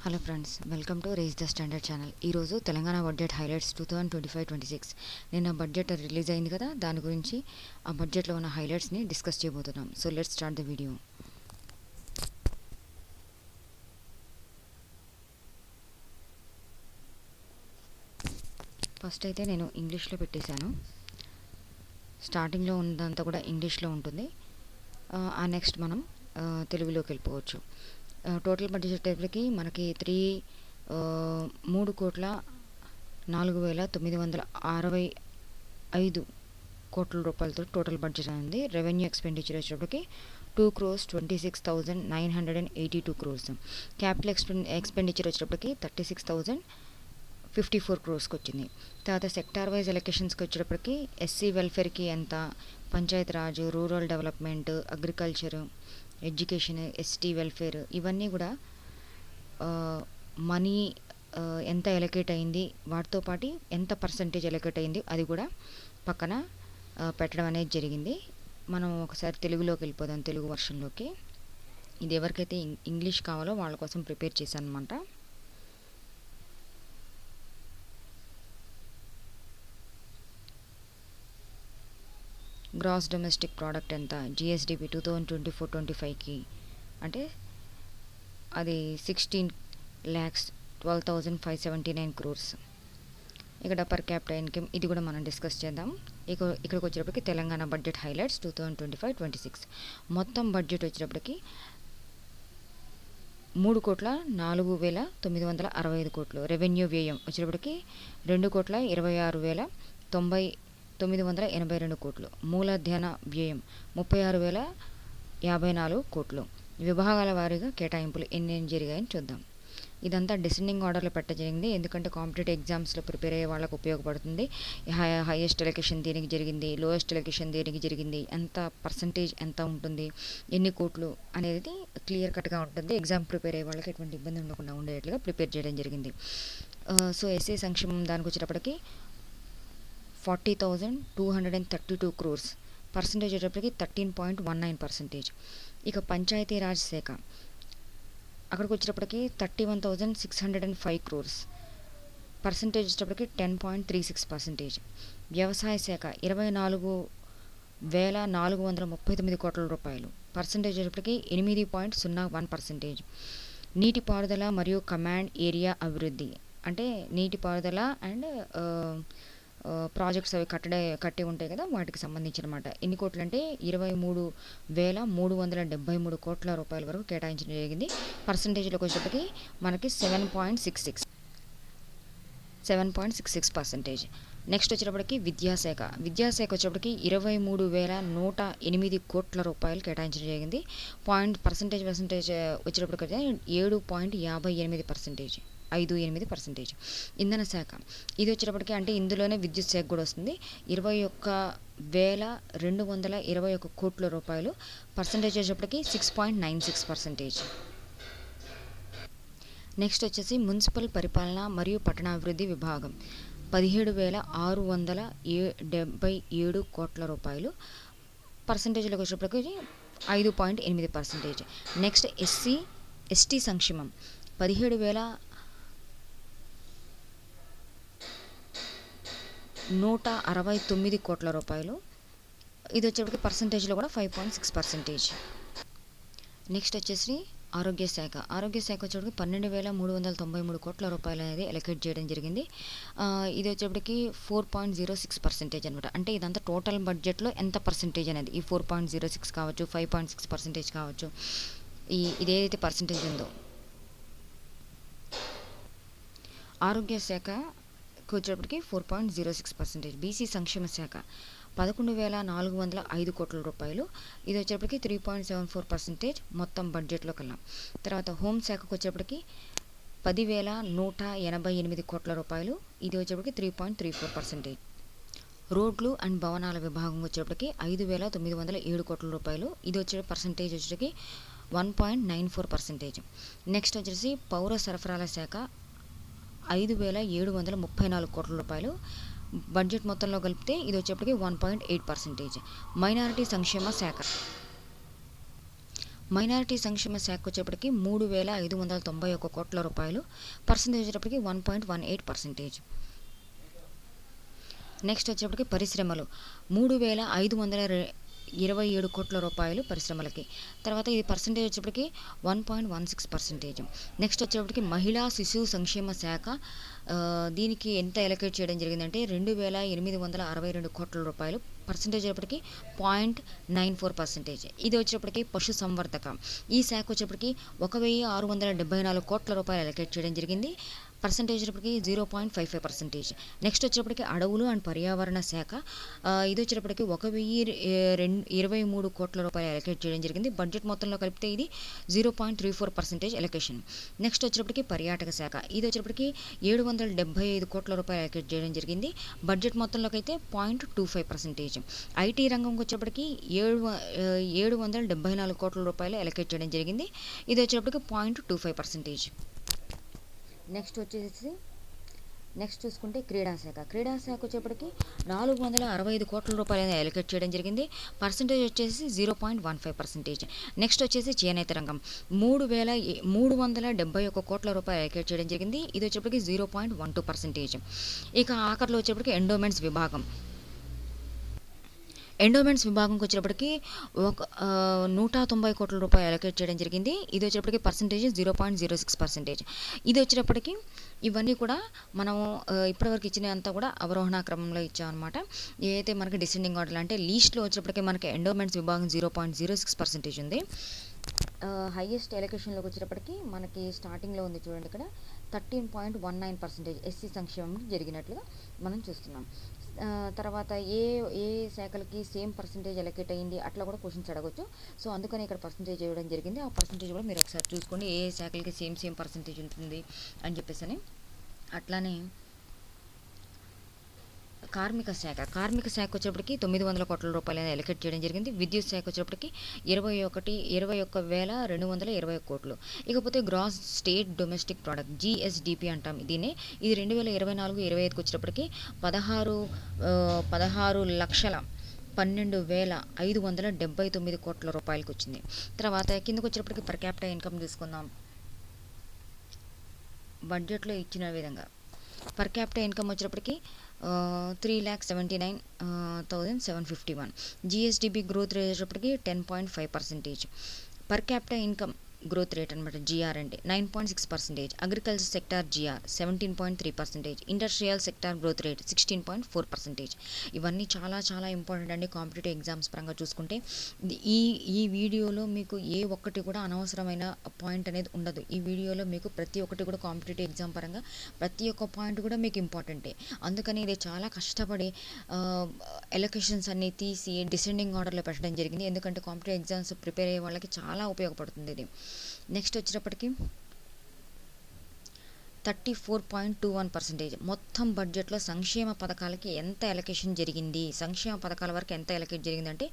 Hello friends, welcome to raise the standard channel. ఈరోజు Telangana budget highlights 2025-26 నిన్న budget release అయింది కదా, దాని గురించి ఆ బడ్జెట్లో ఉన్న హైలైట్స్ని డిస్కస్ చేయబోతున్నాం. So let's start the video. First అయితే నేను ఇంగ్లీష్లో పెట్టేశాను. స్టార్టింగ్లో ఉన్నదంతా కూడా ఇంగ్లీష్లో ఉంటుంది. ఆ నెక్స్ట్ మనం తెలుగులోకి వెళ్ళిపోవచ్చు. టోటల్ బడ్జెట్ వచ్చేటప్పటికి మనకి 3,4,965 కోట్ల రూపాయలతో టోటల్ బడ్జెట్ ఉంది. రెవెన్యూ ఎక్స్పెండిచర్ వచ్చేటప్పటికి 2,26,982 crores. క్యాపిటల్ ఎక్స్పెండిచర్ వచ్చేటప్పటికి 36,054 crores వచ్చింది. తర్వాత సెక్టార్ వైజ్ ఎలొకేషన్స్కి వచ్చేటప్పటికి ఎస్సీ వెల్ఫేర్కి ఎంత, Panchayat Raj, rural development, agriculture, education, ST welfare, ఇవన్నీ కూడా మనీ ఎంత ఎలొకేట్ అయింది, వాటితో పాటు ఎంత పర్సంటేజ్ ఎలొకేట్ అయింది అది కూడా పక్కన పెట్టడం అనేది జరిగింది. మనం ఒకసారి తెలుగులోకి వెళ్ళిపోదాం, తెలుగు వర్షన్లోకి. ఇది ఎవరికైతే ఇంగ్లీష్ కావాలో వాళ్ళ కోసం ప్రిపేర్ చేశాను అనమాట. గ్రాస్ డొమెస్టిక్ ప్రోడక్ట్ ఎంత, జిఎస్డిపి 2024-25కి అంటే అది 16,12,579 crores. ఇక్కడ పర్ క్యాపిటల్ ఇన్కమ్ ఇది కూడా మనం డిస్కస్ చేద్దాం. ఇక్కడికి వచ్చేటప్పటికి తెలంగాణ బడ్జెట్ హైలైట్స్ 2025-26 మొత్తం బడ్జెట్ వచ్చేటప్పటికి 3,04,965 కోట్లు. రెవెన్యూ వ్యయం వచ్చేటప్పటికి 2,26,982 కోట్లు. మూలధన వ్యయం 36,054 కోట్లు. విభాగాల వారీగా కేటాయింపులు ఎన్ని జరిగాయని చూద్దాం. ఇదంతా డిసెండింగ్ ఆర్డర్లో జరిగింది, ఎందుకంటే కాంపిటేటివ్ ఎగ్జామ్స్లో ప్రిపేర్ అయ్యే వాళ్ళకు ఉపయోగపడుతుంది. హైయెస్ట్ ఎలొకేషన్ దేనికి జరిగింది, లోయెస్ట్ ఎలొకేషన్ దేనికి జరిగింది, ఎంత పర్సంటేజ్ ఎంత ఉంటుంది, ఎన్ని కోట్లు అనేది క్లియర్ కట్గా ఉంటుంది. ఎగ్జామ్ ప్రిపేర్ అయ్యే వాళ్ళకి ఎటువంటి ఇబ్బంది ఉండకుండా ఉండేట్లుగా ప్రిపేర్ చేయడం జరిగింది. సో ఎస్సీ సంక్షేమం దానికి వచ్చేటప్పటికి 40,232 crores. పర్సంటేజ్ వచ్చేటప్పటికి 13.19%. ఇక పంచాయతీరాజ్ శాఖ అక్కడికి వచ్చేటప్పటికి 31,605 crores. పర్సంటేజ్ వచ్చేటప్పటికి 10.36%. వ్యవసాయ శాఖ 24,439 కోట్ల రూపాయలు. పర్సంటేజ్ వచ్చేటప్పటికి 8.01%. నీటిపారుదల మరియు కమాండ్ ఏరియా అభివృద్ధి అంటే నీటిపారుదల అండ్ ప్రాజెక్ట్స్ అవి కట్టి ఉంటాయి కదా, వాటికి సంబంధించి అనమాట. ఎన్ని కోట్లు అంటే 23,373 కోట్ల రూపాయల వరకు కేటాయించడం జరిగింది. పర్సంటేజ్లోకి వచ్చేటప్పటికి మనకి 7.66%. నెక్స్ట్ వచ్చేటప్పటికి విద్యాశాఖ వచ్చేటప్పటికి 23,108 కోట్ల రూపాయలు కేటాయించడం జరిగింది. పర్సంటేజ్ వచ్చేటప్పటికి 7.58%. 58%. ఇంధన శాఖ ఇది వచ్చేటప్పటికి అంటే ఇందులోనే విద్యుత్ శాఖ కూడా వస్తుంది. 21,221 కోట్ల రూపాయలు. పర్సంటేజ్ వచ్చేటప్పటికి 6.96%. నెక్స్ట్ వచ్చేసి మున్సిపల్ పరిపాలన మరియు పట్టణాభివృద్ధి విభాగం 17,677 కోట్ల రూపాయలు. పర్సంటేజ్లోకి వచ్చేటప్పటికి 5.8%. నెక్స్ట్ ఎస్టీ సంక్షేమం 17,169 కోట్ల రూపాయలు. ఇది వచ్చేటప్పటికి పర్సంటేజ్లో కూడా 5.6%. నెక్స్ట్ వచ్చేసి ఆరోగ్య శాఖ వచ్చేటప్పటికి 12,393 కోట్ల రూపాయలు అనేది ఎలొకేట్ చేయడం జరిగింది. ఇది వచ్చేటప్పటికి 4.06% అనమాట. అంటే ఇదంతా టోటల్ బడ్జెట్లో ఎంత పర్సంటేజ్ అనేది, ఈ 4.06 కావచ్చు, 5.6% కావచ్చు, ఇదేదైతే పర్సంటేజ్ ఉందో. ఆరోగ్య శాఖకు వచ్చేటప్పటికి 4.06%. బీసీ సంక్షేమ శాఖ 11,405 కోట్ల రూపాయలు. ఇది వచ్చేటప్పటికి 3.74% మొత్తం బడ్జెట్లో కల్లా. తర్వాత హోంశాఖకు వచ్చేటప్పటికి 10,188 కోట్ల రూపాయలు. ఇది వచ్చేటప్పటికి 3.34%. రోడ్లు అండ్ భవనాల విభాగం వచ్చేటప్పటికి 5,907 కోట్ల రూపాయలు. ఇది వచ్చే పర్సంటేజ్ వచ్చేటప్పటికి 1.94%. నెక్స్ట్ వచ్చేసి పౌర సరఫరాల శాఖ 5,734 కోట్ల రూపాయలు. బడ్జెట్ మొత్తంలో కలిపితే ఇది వచ్చేప్పటికి 1.8%. మైనారిటీ సంక్షేమ శాఖ మైనారిటీ సంక్షేమ శాఖ వచ్చేప్పటికి 3,591 కోట్ల రూపాయలు, పర్సంటేజ్ వచ్చేటప్పటికి 1.18%. నెక్స్ట్ వచ్చేప్పటికి పరిశ్రమలు 3,527 కోట్ల రూపాయలు పరిశ్రమలకి. తర్వాత ఇది పర్సంటేజ్ వచ్చేప్పటికి 1.16%. నెక్స్ట్ వచ్చేప్పటికి మహిళా శిశు సంక్షేమ శాఖ, దీనికి ఎంత ఎలకేట్ చేయడం జరిగిందంటే 2,862 కోట్ల రూపాయలు, పర్సంటేజ్ వచ్చేప్పటికి 0.94%. ఇది వచ్చేప్పటికి పశు సంవర్ధక, ఈ శాఖ వచ్చేప్పటికి 1,674 కోట్ల రూపాయలు ఎలకేట్ చేయడం జరిగింది, పర్సంటేజ్ వచ్చేప్పటికి 0.55%. నెక్స్ట్ వచ్చేప్పటికి అడవులు అండ్ పర్యావరణ శాఖ, ఇది వచ్చేటప్పటికి 1,023 కోట్ల రూపాయలు ఎలకేట్ చేయడం జరిగింది, బడ్జెట్ మొత్తంలో కలిపితే ఇది 0.34% ఎలకేషన్. నెక్స్ట్ వచ్చేటప్పటికి పర్యాటక శాఖ, ఇది వచ్చేటప్పటికి 775 కోట్ల రూపాయలు ఎలకేట్ చేయడం జరిగింది, బడ్జెట్ మొత్తంలోకి అయితే 0.25%. ఐటీ రంగంకి వచ్చేప్పటికి 774 కోట్ల రూపాయలు ఎలకేట్ చేయడం జరిగింది, ఇది వచ్చేటప్పటికి 0.25%. నెక్స్ట్ చూసుకుంటే క్రీడాశాఖ వచ్చేప్పటికి 465 కోట్ల రూపాయలు ఎలకేట్ చేయడం జరిగింది, పర్సంటేజ్ వచ్చేసి 0.15%. నెక్స్ట్ వచ్చేసి చేనేత రంగం 3,371 కోట్ల రూపాయలు ఎలకేట్ చేయడం జరిగింది, ఇది వచ్చేప్పటికి 0.12%. ఇక ఆఖరిలో వచ్చేప్పటికి ఎండోమెంట్స్ విభాగం వచ్చేటప్పటికి 190 కోట్ల రూపాయలు అలొకేట్ చేయడం జరిగింది, ఇది వచ్చేటప్పటికి పర్సంటేజ్ 0.06%. ఇది వచ్చేటప్పటికి ఇవన్నీ కూడా మనం ఇప్పటివరకు ఇచ్చినంతా కూడా అవరోహణ క్రమంలో ఇచ్చామన్నమాట. ఏదైతే మనకి డిసెండింగ్ ఆర్డర్ అంటే లీస్ట్లో వచ్చేటప్పటికి మనకి ఎండోమెంట్స్ విభాగం 0.06% ఉంది. హైయెస్ట్ ఎలకేషన్లోకి వచ్చేటప్పటికి మనకి స్టార్టింగ్లో ఉంది చూడండి, ఇక్కడ 13.19% ఎస్సీ సంక్షేమం జరిగినట్లుగా మనం చూస్తున్నాం. తర్వాత ఏ శాఖలకి సేమ్ పర్సంటేజ్ ఎలకేట్ అయ్యింది అట్లా కూడా క్వశ్చన్స్ అడగవచ్చు. సో అందుకని ఇక్కడ పర్సంటేజ్ ఇవ్వడం జరిగింది, ఆ పర్సంటేజ్ కూడా మీరు ఒకసారి చూసుకోండి ఏ శాఖలకి సేమ్ పర్సంటేజ్ ఉంటుంది అని చెప్పేసి. అట్లానే కార్మిక శాఖ వచ్చేప్పటికి 900 కోట్ల రూపాయలు ఎలకేట్ చేయడం జరిగింది, విద్యుత్ శాఖ వచ్చేప్పటికి 21,220 కోట్లు. ఇకపోతే gross state domestic product GSDP అంటాం దీన్ని, ఇది 2024-25 వచ్చేటప్పటికి 16,12,579 కోట్ల రూపాయలకి వచ్చింది. తర్వాత కిందకు వచ్చేటప్పటికి పర్ క్యాపిటల్ ఇన్కమ్ తీసుకుందాం. బడ్జెట్లో ఇచ్చిన విధంగా పర్ క్యాపిటల్ ఇన్కమ్ వచ్చేటప్పటికి 3,79,751. GSDP గ్రోత్ రేట్ వచ్చేటప్పటికి 10.5%. Per capital income growth rate అనమాట GR అంటే 9.6%. Agriculture sector GR 17.3%. Industrial sector growth rate 16.4%. ఇవన్నీ చాలా చాలా ఇంపార్టెంట్ అండి కాంపిటేటివ్ ఎగ్జామ్స్ పరంగా చూసుకుంటే. ఈ వీడియోలో మీకు ఏ ఒక్కటి కూడా అనవసరమైన పాయింట్ అనేది ఉండదు. ఈ వీడియోలో మీకు ప్రతి ఒక్కటి కూడా కాంపిటేటివ్ ఎగ్జామ్ పరంగా ప్రతి ఒక్క పాయింట్ కూడా మీకు ఇంపార్టెంటే. అందుకని ఇది చాలా కష్టపడి ఎలొకేషన్స్ అన్ని తీసి డిసెండింగ్ ఆర్డర్లో పెట్టడం జరిగింది, ఎందుకంటే కాంపిటేటివ్ ఎగ్జామ్స్ ప్రిపేర్ అయ్యే వాళ్ళకి చాలా ఉపయోగపడుతుంది ఇది. నెక్స్ట్ వచ్చేటప్పటికి 34.21%. మొత్తం బడ్జెట్లో సంక్షేమ పథకాలకి ఎంత ఎలకేషన్ జరిగింది, సంక్షేమ పథకాల వరకు ఎంత ఎలకేట్ జరిగిందంటే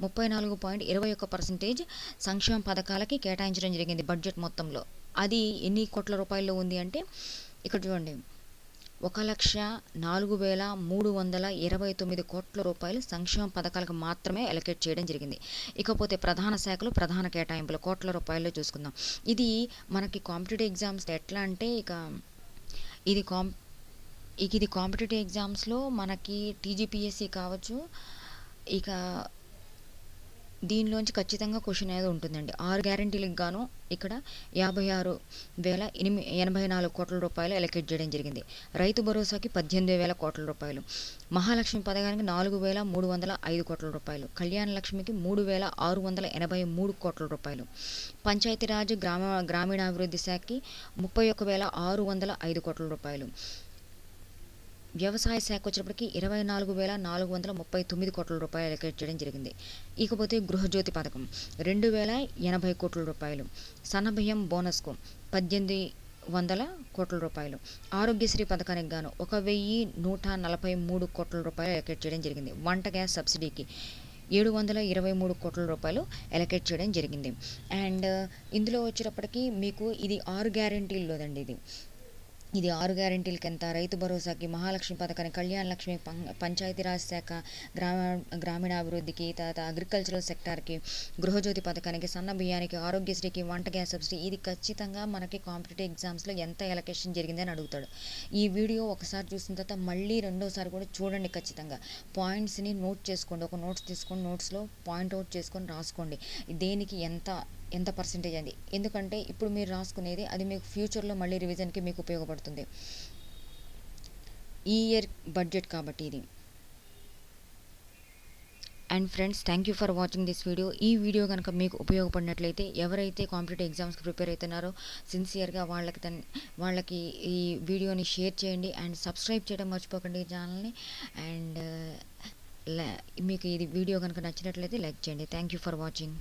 34.21% సంక్షేమ పథకాలకి కేటాయించడం జరిగింది బడ్జెట్ మొత్తంలో. అది ఎన్ని కోట్ల రూపాయల్లో ఉంది అంటే ఇక్కడ చూడండి, 1,04,329 కోట్ల రూపాయలు సంక్షేమ పథకాలకు మాత్రమే ఎలకేట్ చేయడం జరిగింది. ఇకపోతే ప్రధాన శాఖలు ప్రధాన కేటాయింపులు కోట్ల రూపాయల్లో చూసుకుందాం. ఇది మనకి కాంపిటేటివ్ ఎగ్జామ్స్ ఎట్లా అంటే ఇది కాంపిటేటివ్ ఎగ్జామ్స్లో మనకి TGPSC కావచ్చు, ఇక దీనిలోంచి ఖచ్చితంగా క్వశ్చన్ అనేది ఉంటుందండి. 6 గ్యారంటీలకు గాను ఇక్కడ 56,084 కోట్ల రూపాయలు ఎలకేట్ చేయడం జరిగింది. రైతు భరోసాకి 18,000 కోట్ల రూపాయలు, మహాలక్ష్మి పథకానికి 4,305 కోట్ల రూపాయలు, కళ్యాణ లక్ష్మికి 3,683 కోట్ల రూపాయలు, పంచాయతీరాజ్ గ్రామీణాభివృద్ధి శాఖకి 31,605 కోట్ల రూపాయలు, వ్యవసాయ శాఖ వచ్చేటప్పటికి 24,439 కోట్ల రూపాయలు ఎలకేట్ చేయడం జరిగింది. ఇకపోతే గృహజ్యోతి పథకం 2,080 కోట్ల రూపాయలు, సన్నబియ్యం బోనస్కు 1,800 కోట్ల రూపాయలు, ఆరోగ్యశ్రీ పథకానికి గాను 1,143 కోట్ల రూపాయలు ఎలకేట్ చేయడం జరిగింది. వంట గ్యాస్ సబ్సిడీకి 723 కోట్ల రూపాయలు ఎలకేట్ చేయడం జరిగింది. అండ్ ఇందులో వచ్చేటప్పటికి మీకు ఇది 6 గ్యారంటీల్లోదండి. ఇది ఇది 6 గ్యారెంటీలకి ఎంత, రైతు భరోసాకి, మహాలక్ష్మి పథకానికి, కళ్యాణ లక్ష్మి, పంచాయతీరాజ్ శాఖ, గ్రామీణాభివృద్ధికి, తర్వాత అగ్రికల్చరల్ సెక్టార్కి, గృహజ్యోతి పథకానికి, సన్న బియ్యానికి, ఆరోగ్యశ్రీకి, వంట గ్యాస్ సబ్సిడీ. ఇది ఖచ్చితంగా మనకి కాంపిటేటివ్ ఎగ్జామ్స్లో ఎంత ఎలకేషన్ జరిగిందని అడుగుతాడు. ఈ వీడియో ఒకసారి చూసిన తర్వాత మళ్ళీ రెండోసారి కూడా చూడండి. ఖచ్చితంగా పాయింట్స్ని నోట్ చేసుకోండి. ఒక నోట్స్ తీసుకొని నోట్స్లో పాయింట్ అవుట్ చేసుకొని రాసుకోండి దేనికి ఎంత పర్సెంటేజ్ అండి. ఎందుకంటే ఇప్పుడు మీరు రాసుకునేది అది మీకు ఫ్యూచర్లో మళ్ళీ రివిజన్కి మీకు ఉపయోగపడుతుంది. ఈ ఇయర్ బడ్జెట్ కాబట్టి ఇది. And friends, thank you for watching this video. ఈ వీడియో కనుక మీకు ఉపయోగపడినట్లయితే ఎవరైతే కాంపిటేటివ్ ఎగ్జామ్స్కి ప్రిపేర్ అవుతున్నారో సిన్సియర్గా వాళ్ళకి ఈ వీడియోని షేర్ చేయండి. అండ్ సబ్స్క్రైబ్ చేయడం మర్చిపోకండి ఈ ఛానల్ని. అండ్ మీకు ఇది వీడియో కనుక నచ్చినట్లయితే లైక్ చేయండి. Thank you for watching.